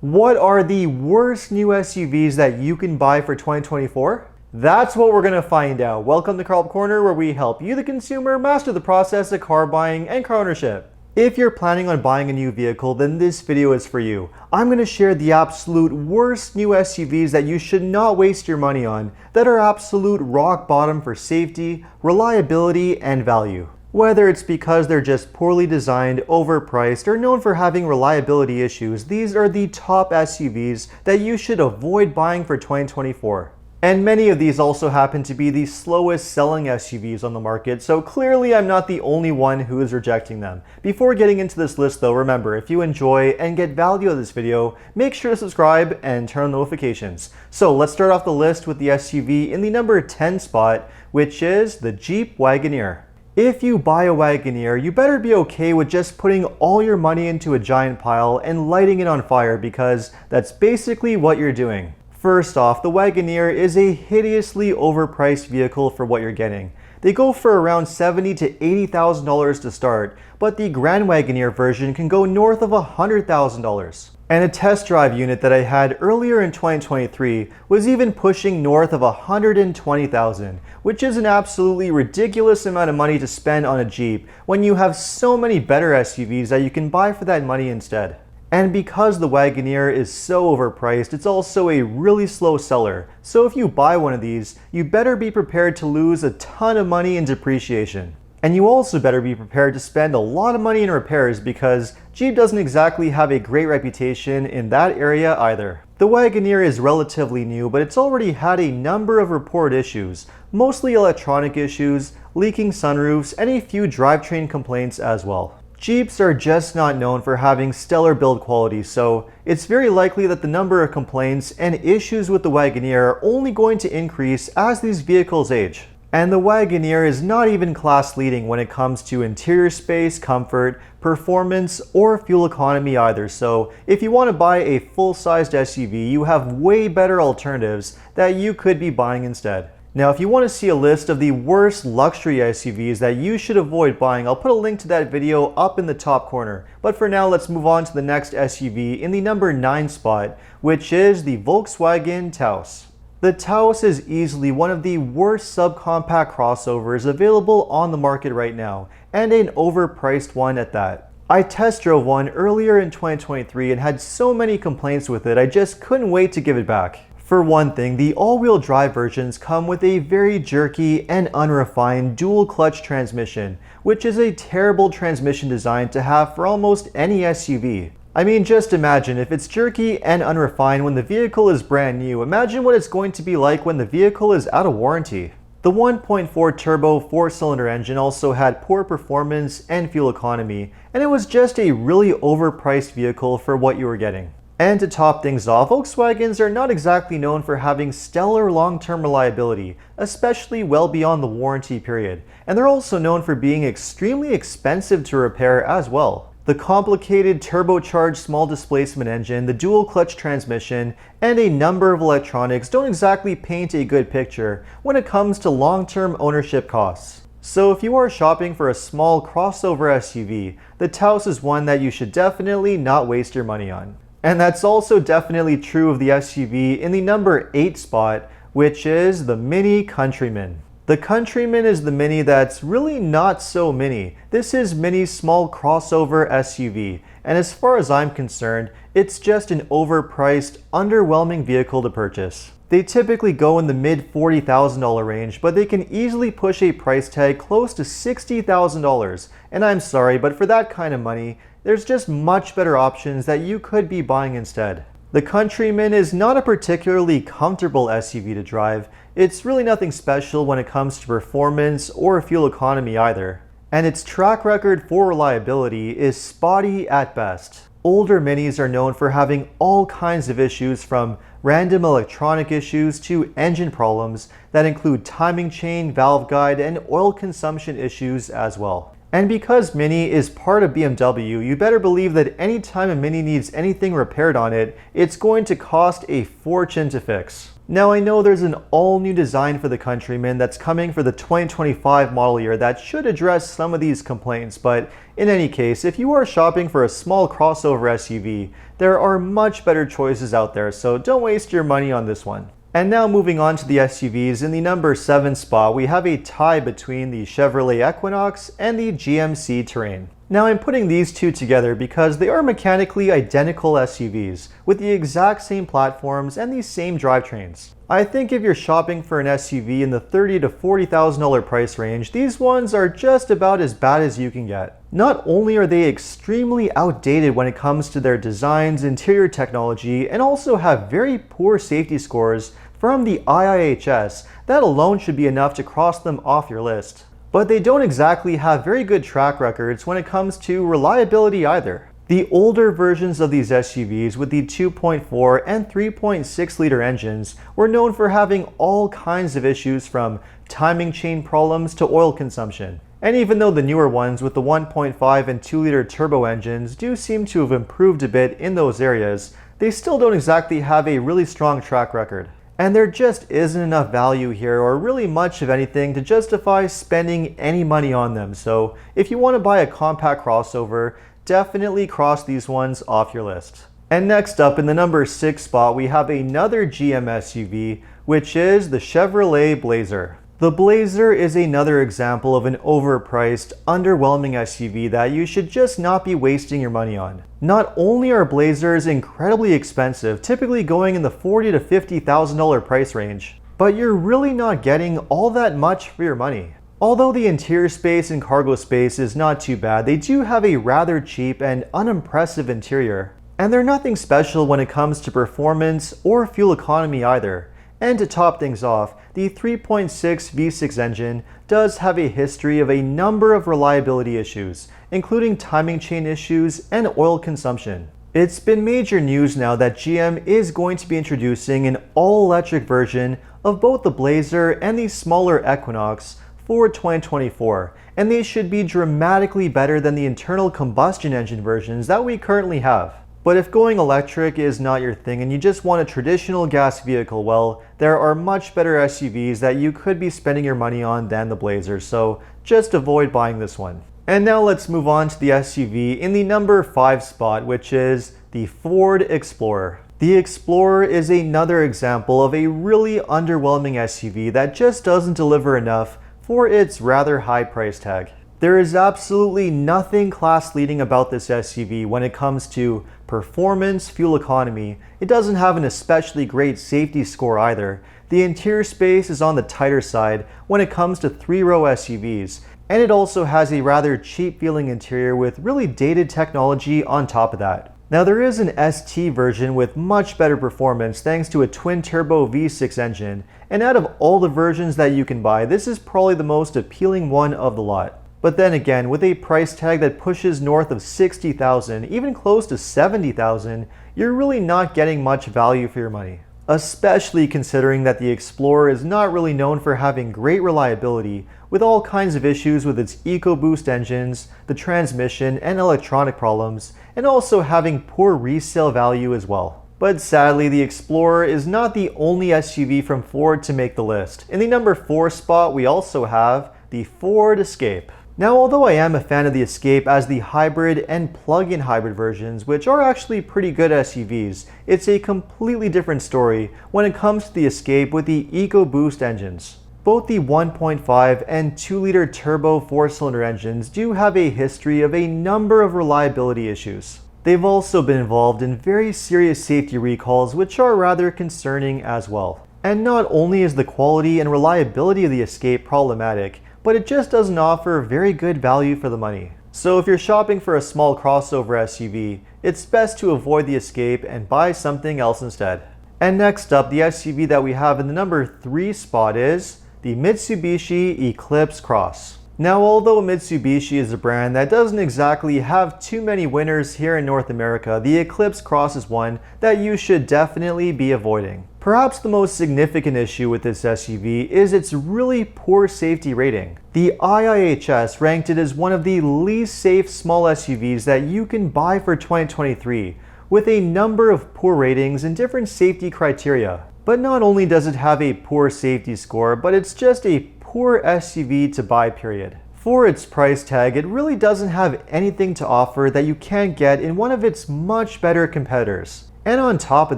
What are the worst new SUVs that you can buy for 2024? That's what we're going to find out. Welcome to Car Corner, where we help you, the consumer, master the process of car buying and car ownership. If you're planning on buying a new vehicle, then this video is for you. I'm going to share the absolute worst new SUVs that you should not waste your money on, that are absolute rock bottom for safety, reliability, and value. Whether it's because they're just poorly designed, overpriced, or known for having reliability issues, these are the top SUVs that you should avoid buying for 2024. And many of these also happen to be the slowest selling SUVs on the market, so clearly I'm not the only one who is rejecting them. Before getting into this list though, remember, if you enjoy and get value out of this video, make sure to subscribe and turn on notifications. So let's start off the list with the SUV in the number 10 spot, which is the Jeep Wagoner. If you buy a Wagoner, you better be okay with just putting all your money into a giant pile and lighting it on fire, because that's basically what you're doing. First off, the Wagoner is a hideously overpriced vehicle for what you're getting. They go for around $70,000 to $80,000 to start, but the Grand Wagoner version can go north of $100,000. And a test drive unit that I had earlier in 2023 was even pushing north of $120,000, which is an absolutely ridiculous amount of money to spend on a Jeep when you have so many better SUVs that you can buy for that money instead. And because the Wagoner is so overpriced, it's also a really slow seller. So if you buy one of these, you better be prepared to lose a ton of money in depreciation. And you also better be prepared to spend a lot of money in repairs, because Jeep doesn't exactly have a great reputation in that area either. The Wagoner is relatively new, but it's already had a number of reported issues, mostly electronic issues, leaking sunroofs, and a few drivetrain complaints as well. Jeeps are just not known for having stellar build quality, so it's very likely that the number of complaints and issues with the Wagoner are only going to increase as these vehicles age. And the Wagoner is not even class leading when it comes to interior space, comfort, performance, or fuel economy either. So if you want to buy a full-sized SUV, you have way better alternatives that you could be buying instead. Now, if you want to see a list of the worst luxury SUVs that you should avoid buying, I'll put a link to that video up in the top corner. But for now, let's move on to the next SUV in the number 9 spot, which is the Volkswagen Taos. The Taos is easily one of the worst subcompact crossovers available on the market right now, and an overpriced one at that. I test drove one earlier in 2023 and had so many complaints with it, I just couldn't wait to give it back. For one thing, the all-wheel drive versions come with a very jerky and unrefined dual-clutch transmission, which is a terrible transmission design to have for almost any SUV. I mean, just imagine if it's jerky and unrefined when the vehicle is brand new, imagine what it's going to be like when the vehicle is out of warranty. The 1.4 turbo 4-cylinder engine also had poor performance and fuel economy, and it was just a really overpriced vehicle for what you were getting. And to top things off, Volkswagens are not exactly known for having stellar long-term reliability, especially well beyond the warranty period, and they're also known for being extremely expensive to repair as well. The complicated turbocharged small displacement engine, the dual clutch transmission, and a number of electronics don't exactly paint a good picture when it comes to long-term ownership costs. So if you are shopping for a small crossover SUV, the Taos is one that you should definitely not waste your money on. And that's also definitely true of the SUV in the number 8 spot, which is the Mini Countryman. The Countryman is the Mini that's really not so mini. This is Mini's small crossover SUV, and as far as I'm concerned, it's just an overpriced, underwhelming vehicle to purchase. They typically go in the mid $40,000 range, but they can easily push a price tag close to $60,000. And I'm sorry, but for that kind of money, there's just much better options that you could be buying instead. The Countryman is not a particularly comfortable SUV to drive. It's really nothing special when it comes to performance or fuel economy either. And its track record for reliability is spotty at best. Older Minis are known for having all kinds of issues, from random electronic issues to engine problems that include timing chain, valve guide, and oil consumption issues as well. And because Mini is part of BMW, you better believe that anytime a Mini needs anything repaired on it, it's going to cost a fortune to fix. Now I know there's an all-new design for the Countryman that's coming for the 2025 model year that should address some of these complaints, but in any case, if you are shopping for a small crossover SUV, there are much better choices out there, so don't waste your money on this one. And now moving on to the SUVs, in the number 7 spot, we have a tie between the Chevrolet Equinox and the GMC Terrain. Now I'm putting these two together because they are mechanically identical SUVs with the exact same platforms and the same drivetrains. I think if you're shopping for an SUV in the $30,000 to $40,000 price range, these ones are just about as bad as you can get. Not only are they extremely outdated when it comes to their designs, interior technology, and also have very poor safety scores from the IIHS, that alone should be enough to cross them off your list. But they don't exactly have very good track records when it comes to reliability either. The older versions of these SUVs with the 2.4 and 3.6 liter engines were known for having all kinds of issues from timing chain problems to oil consumption. And even though the newer ones with the 1.5 and 2 liter turbo engines do seem to have improved a bit in those areas, they still don't exactly have a really strong track record. And there just isn't enough value here or really much of anything to justify spending any money on them. So if you want to buy a compact crossover, definitely cross these ones off your list. And next up in the number 6 spot, we have another GM SUV, which is the Chevrolet Blazer. The Blazer is another example of an overpriced, underwhelming SUV that you should just not be wasting your money on. Not only are Blazers incredibly expensive, typically going in the $40,000 to $50,000 price range, but you're really not getting all that much for your money. Although the interior space and cargo space is not too bad, they do have a rather cheap and unimpressive interior. And they're nothing special when it comes to performance or fuel economy either. And to top things off, the 3.6 V6 engine does have a history of a number of reliability issues, including timing chain issues and oil consumption. It's been major news now that GM is going to be introducing an all-electric version of both the Blazer and the smaller Equinox for 2024, and they should be dramatically better than the internal combustion engine versions that we currently have. But if going electric is not your thing and you just want a traditional gas vehicle, well, there are much better SUVs that you could be spending your money on than the Blazer, so just avoid buying this one. And now let's move on to the SUV in the number 5 spot, which is the Ford Explorer. The Explorer is another example of a really underwhelming SUV that just doesn't deliver enough for its rather high price tag. There is absolutely nothing class-leading about this SUV when it comes to performance, fuel economy. It doesn't have an especially great safety score either. The interior space is on the tighter side when it comes to 3-row SUVs, and it also has a rather cheap-feeling interior with really dated technology on top of that. Now there is an ST version with much better performance thanks to a twin-turbo V6 engine, and out of all the versions that you can buy, this is probably the most appealing one of the lot. But then again, with a price tag that pushes north of $60,000, even close to $70,000, you're really not getting much value for your money. Especially considering that the Explorer is not really known for having great reliability, with all kinds of issues with its EcoBoost engines, the transmission, and electronic problems, and also having poor resale value as well. But sadly, the Explorer is not the only SUV from Ford to make the list. In the number 4 spot, we also have the Ford Escape. Now, although I am a fan of the Escape as the hybrid and plug-in hybrid versions, which are actually pretty good SUVs, it's a completely different story when it comes to the Escape with the EcoBoost engines. Both the 1.5 and 2 liter turbo 4-cylinder engines do have a history of a number of reliability issues. They've also been involved in very serious safety recalls, which are rather concerning as well. And not only is the quality and reliability of the Escape problematic, but it just doesn't offer very good value for the money. So if you're shopping for a small crossover SUV, it's best to avoid the Escape and buy something else instead. And next up, the SUV that we have in the number 3 spot is the Mitsubishi Eclipse Cross. Now, although Mitsubishi is a brand that doesn't exactly have too many winners here in North America, the Eclipse Cross is one that you should definitely be avoiding. Perhaps the most significant issue with this SUV is its really poor safety rating. The IIHS ranked it as one of the least safe small SUVs that you can buy for 2023, with a number of poor ratings and different safety criteria. But not only does it have a poor safety score, but it's just a poor SUV to buy, period. For its price tag, it really doesn't have anything to offer that you can't get in one of its much better competitors. And on top of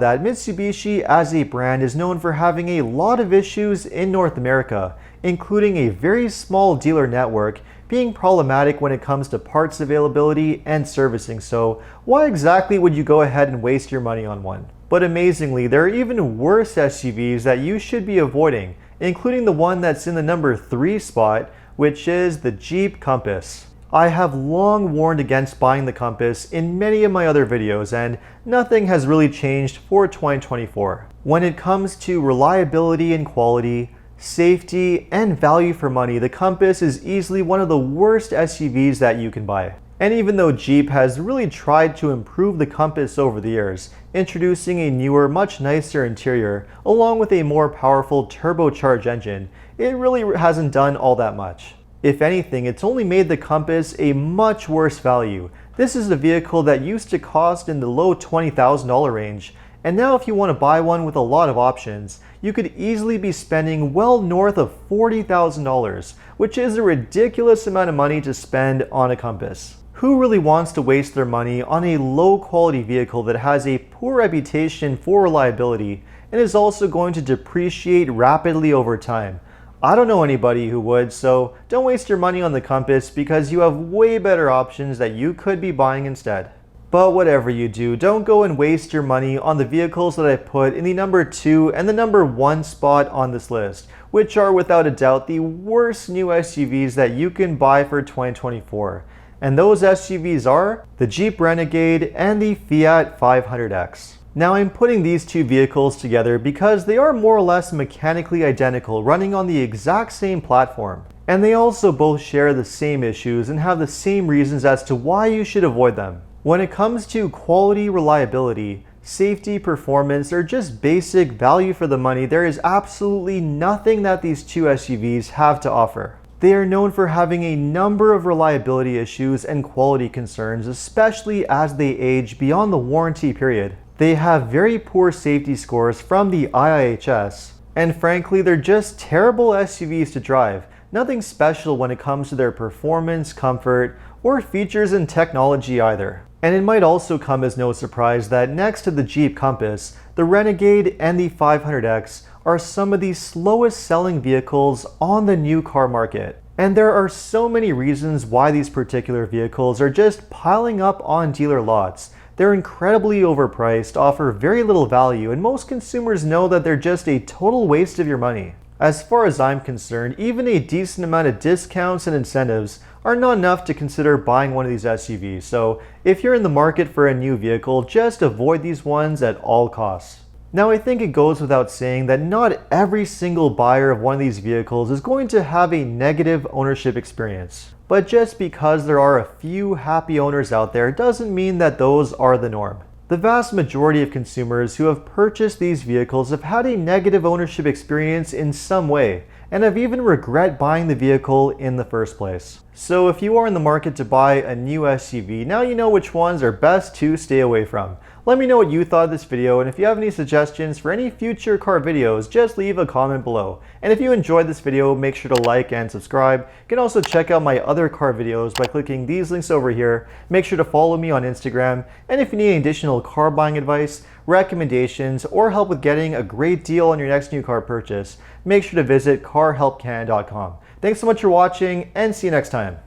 that, Mitsubishi as a brand is known for having a lot of issues in North America, including a very small dealer network, being problematic when it comes to parts availability and servicing, so why exactly would you go ahead and waste your money on one? But amazingly, there are even worse SUVs that you should be avoiding, including the one that's in the number 3 spot, which is the Jeep Compass. I have long warned against buying the Compass in many of my other videos, and nothing has really changed for 2024. When it comes to reliability and quality, safety, and value for money, the Compass is easily one of the worst SUVs that you can buy. And even though Jeep has really tried to improve the Compass over the years, introducing a newer, much nicer interior, along with a more powerful turbocharged engine, it really hasn't done all that much. If anything, it's only made the Compass a much worse value. This is a vehicle that used to cost in the low $20,000 range, and now if you want to buy one with a lot of options, you could easily be spending well north of $40,000, which is a ridiculous amount of money to spend on a Compass. Who really wants to waste their money on a low quality vehicle that has a poor reputation for reliability and is also going to depreciate rapidly over time? I don't know anybody who would, so don't waste your money on the Compass because you have way better options that you could be buying instead. But whatever you do, don't go and waste your money on the vehicles that I put in the number 2 and the number 1 spot on this list, which are without a doubt the worst new SUVs that you can buy for 2024. And those SUVs are the Jeep Renegade and the Fiat 500X. Now I'm putting these two vehicles together because they are more or less mechanically identical, running on the exact same platform. And they also both share the same issues and have the same reasons as to why you should avoid them. When it comes to quality, reliability, safety, performance, or just basic value for the money, there is absolutely nothing that these two SUVs have to offer. They are known for having a number of reliability issues and quality concerns, especially as they age beyond the warranty period. They have very poor safety scores from the IIHS, and frankly, they're just terrible SUVs to drive. Nothing special when it comes to their performance, comfort, or features and technology either. And it might also come as no surprise that next to the Jeep Compass, the Renegade and the 500X are some of the slowest selling vehicles on the new car market. And there are so many reasons why these particular vehicles are just piling up on dealer lots. They're incredibly overpriced, offer very little value, and most consumers know that they're just a total waste of your money. As far as I'm concerned, even a decent amount of discounts and incentives are not enough to consider buying one of these SUVs. So if you're in the market for a new vehicle, just avoid these ones at all costs. Now, I think it goes without saying that not every single buyer of one of these vehicles is going to have a negative ownership experience. But just because there are a few happy owners out there doesn't mean that those are the norm. The vast majority of consumers who have purchased these vehicles have had a negative ownership experience in some way, and have even regret buying the vehicle in the first place. So if you are in the market to buy a new SUV, now you know which ones are best to stay away from. Let me know what you thought of this video, and if you have any suggestions for any future car videos, just leave a comment below. And if you enjoyed this video, make sure to like and subscribe. You can also check out my other car videos by clicking these links over here. Make sure to follow me on Instagram, and if you need additional car buying advice, recommendations, or help with getting a great deal on your next new car purchase, make sure to visit carhelpcan.com. Thanks so much for watching, and see you next time.